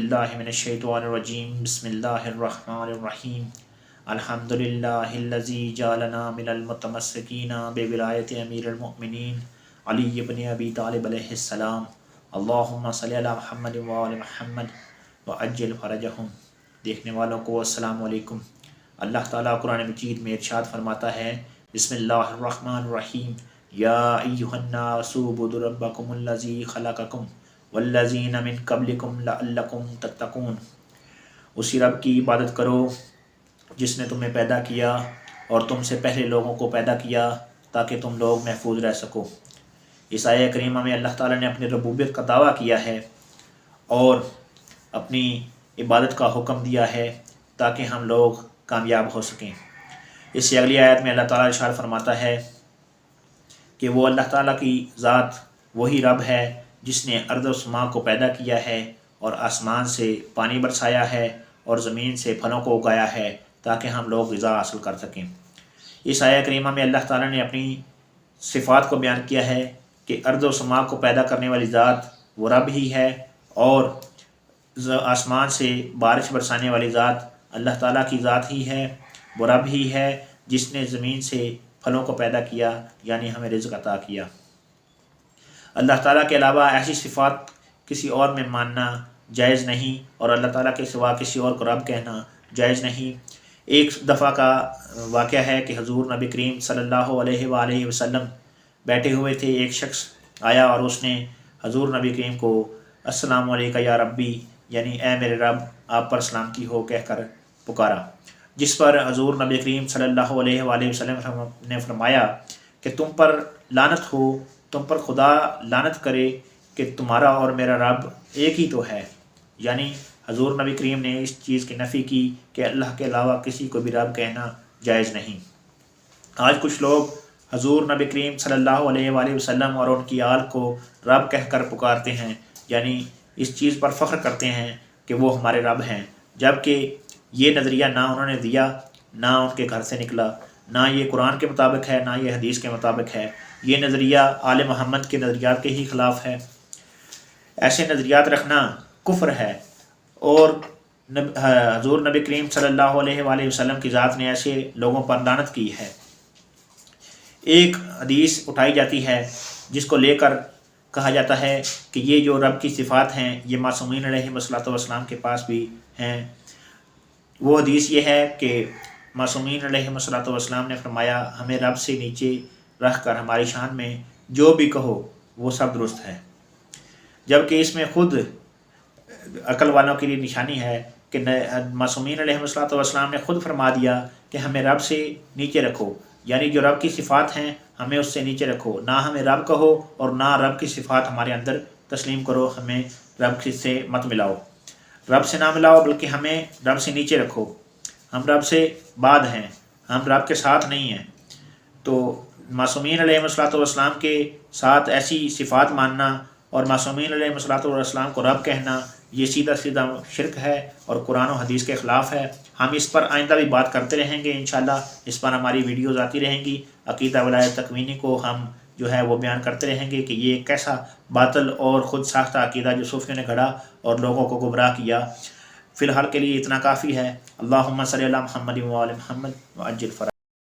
باللہ من الشیطان الرجیم بسم اللہ الرحمن الرحیم الحمدللہ الذی جعلنا من المتمسکین بولایت امیر المؤمنین علی بن ابی طالب علیہ السلام اللہم صلی علی محمد وآل محمد وعجل فرجہم۔ دیکھنے والوں کو السلام علیکم۔ اللہ تعالیٰ قرآن مجید میں ارشاد فرماتا ہے بسم اللہ الرحمن الرحیم یا ایھا الناس اعبدوا ربکم الذی خلقکم والذین من قبلکم لعلکم تتقون۔ اسی رب کی عبادت کرو جس نے تمہیں پیدا کیا اور تم سے پہلے لوگوں کو پیدا کیا تاکہ تم لوگ محفوظ رہ سکو۔ اس آیہ کریمہ میں اللہ تعالیٰ نے اپنی ربوبیت کا دعویٰ کیا ہے اور اپنی عبادت کا حکم دیا ہے تاکہ ہم لوگ کامیاب ہو سکیں۔ اس سے اگلی آیت میں اللہ تعالیٰ ارشاد فرماتا ہے کہ وہ اللہ تعالیٰ کی ذات وہی رب ہے جس نے ارض و سما کو پیدا کیا ہے اور آسمان سے پانی برسایا ہے اور زمین سے پھلوں کو اگایا ہے تاکہ ہم لوگ غذا حاصل کر سکیں۔ اس آیہ کریمہ میں اللہ تعالیٰ نے اپنی صفات کو بیان کیا ہے کہ ارض و سما کو پیدا کرنے والی ذات وہ رب ہی ہے اور آسمان سے بارش برسانے والی ذات اللہ تعالیٰ کی ذات ہی ہے، وہ رب ہی ہے جس نے زمین سے پھلوں کو پیدا کیا یعنی ہمیں رزق عطا کیا۔ اللہ تعالیٰ کے علاوہ ایسی صفات کسی اور میں ماننا جائز نہیں اور اللہ تعالیٰ کے سوا کسی اور کو رب کہنا جائز نہیں۔ ایک دفعہ کا واقعہ ہے کہ حضور نبی کریم صلی اللہ علیہ وآلہ وسلم بیٹھے ہوئے تھے، ایک شخص آیا اور اس نے حضور نبی کریم کو السلام علیکہ یا ربی یعنی اے میرے رب آپ پر سلامتی ہو کہہ کر پکارا، جس پر حضور نبی کریم صلی اللہ علیہ وآلہ وسلم نے فرمایا کہ تم پر لعنت ہو، تم پر خدا لعنت کرے کہ تمہارا اور میرا رب ایک ہی تو ہے۔ یعنی حضور نبی کریم نے اس چیز کی نفی کی کہ اللہ کے علاوہ کسی کو بھی رب کہنا جائز نہیں۔ آج کچھ لوگ حضور نبی کریم صلی اللہ علیہ وآلہ وسلم اور ان کی آل کو رب کہہ کر پکارتے ہیں، یعنی اس چیز پر فخر کرتے ہیں کہ وہ ہمارے رب ہیں، جبکہ یہ نظریہ نہ انہوں نے دیا، نہ ان کے گھر سے نکلا، نہ یہ قرآن کے مطابق ہے، نہ یہ حدیث کے مطابق ہے۔ یہ نظریہ آل محمد کے نظریات کے ہی خلاف ہے۔ ایسے نظریات رکھنا کفر ہے اور حضور نبی کریم صلی اللہ علیہ وآلہ وسلم کی ذات نے ایسے لوگوں پر لعنت کی ہے۔ ایک حدیث اٹھائی جاتی ہے جس کو لے کر کہا جاتا ہے کہ یہ جو رب کی صفات ہیں یہ معصومین علیہ السلام کے پاس بھی ہیں۔ وہ حدیث یہ ہے کہ معصومین علیہ السلام نے فرمایا ہمیں رب سے نیچے رکھ کر ہماری شان میں جو بھی کہو وہ سب درست ہے، جبکہ اس میں خود عقل والوں کے لیے نشانی ہے کہ معصومین علیہ السلام نے خود فرما دیا کہ ہمیں رب سے نیچے رکھو، یعنی جو رب کی صفات ہیں ہمیں اس سے نیچے رکھو، نہ ہمیں رب کہو اور نہ رب کی صفات ہمارے اندر تسلیم کرو، ہمیں رب سے مت ملاؤ، رب سے نہ ملاؤ بلکہ ہمیں رب سے نیچے رکھو، ہم رب سے بعد ہیں، ہم رب کے ساتھ نہیں ہیں۔ تو معصومین علیہ السلام کے ساتھ ایسی صفات ماننا اور معصومین علیہ السلام کو رب کہنا یہ سیدھا سیدھا شرک ہے اور قرآن و حدیث کے خلاف ہے۔ ہم اس پر آئندہ بھی بات کرتے رہیں گے انشاءاللہ، اس پر ہماری ویڈیوز آتی رہیں گی۔ عقیدہ ولایت تکوینی کو ہم جو ہے وہ بیان کرتے رہیں گے کہ یہ ایک ایسا باطل اور خود ساختہ عقیدہ جو صوفیوں نے گھڑا اور لوگوں کو گمراہ کیا۔ فی الحال کے لیے اتنا کافی ہے۔ اللہم صلی علی محمد وآل محمد وعجل فرجہ۔